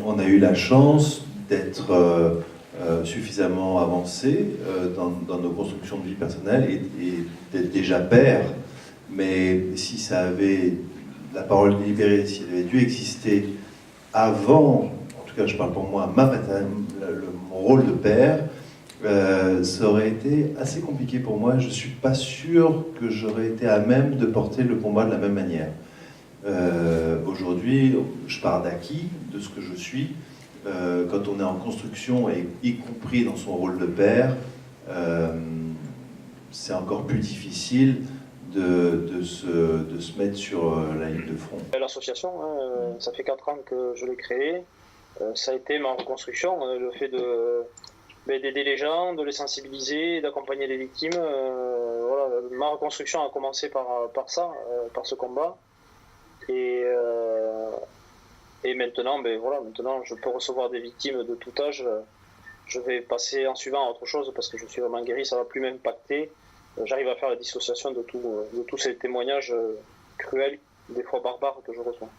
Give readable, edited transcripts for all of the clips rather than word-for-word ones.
on a eu la chance d'être suffisamment avancé dans nos constructions de vie personnelle et d'être déjà père. Mais si ça avait, la parole libérée, si elle avait dû exister avant, en tout cas je parle pour moi, mon rôle de père, ça aurait été assez compliqué pour moi. Je ne suis pas sûr que j'aurais été à même de porter le combat de la même manière. Aujourd'hui, je pars d'acquis de ce que je suis. Quand on est en construction, et y compris dans son rôle de père, c'est encore plus difficile de se mettre sur la ligne de front. L'association, ça fait 4 ans que je l'ai créée. Ça a été ma reconstruction, le fait d'aider les gens, de les sensibiliser, d'accompagner les victimes. Voilà, ma reconstruction a commencé par ça, par ce combat. Et maintenant, maintenant, je peux recevoir des victimes de tout âge. Je vais passer en suivant à autre chose parce que je suis vraiment guéri, ça ne va plus m'impacter. J'arrive à faire la dissociation de tous ces témoignages cruels, des fois barbares que je reçois.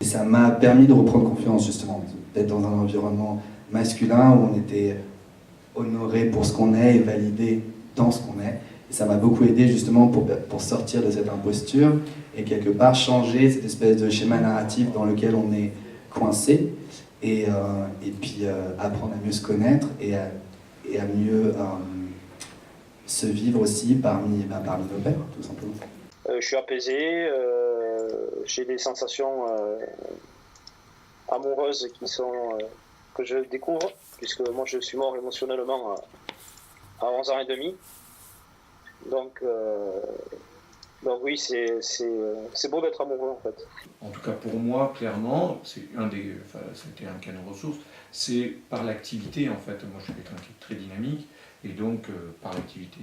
Et ça m'a permis de reprendre confiance justement, d'être dans un environnement masculin où on était honoré pour ce qu'on est et validé dans ce qu'on est. Et ça m'a beaucoup aidé justement pour sortir de cette imposture et quelque part changer cette espèce de schéma narratif dans lequel on est coincé et puis apprendre à mieux se connaître et à mieux se vivre aussi parmi nos pairs, tout simplement. Je suis apaisé, j'ai des sensations amoureuses que je découvre, puisque moi je suis mort émotionnellement à 11 ans et demi. Donc oui, c'est beau d'être amoureux en fait. En tout cas pour moi, clairement, c'était un canon ressource, c'est par l'activité en fait. Moi je suis quelqu'un qui est très dynamique, et donc par l'activité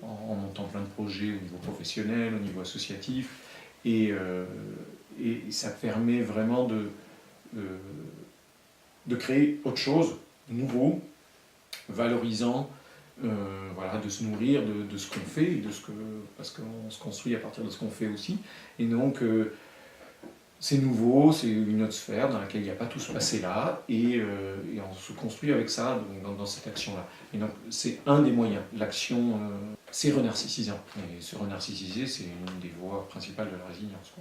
en montant plein de projets au niveau professionnel, au niveau associatif, et ça permet vraiment de créer autre chose, nouveau, valorisant, voilà, de se nourrir de ce qu'on fait, parce qu'on se construit à partir de ce qu'on fait aussi. Et donc, c'est nouveau, c'est une autre sphère dans laquelle il n'y a pas tout ce passé-là, et on se construit avec ça, dans cette action-là. Et donc, c'est un des moyens. L'action, c'est renarcissisant. Et se renarcissiser, c'est une des voies principales de la résilience.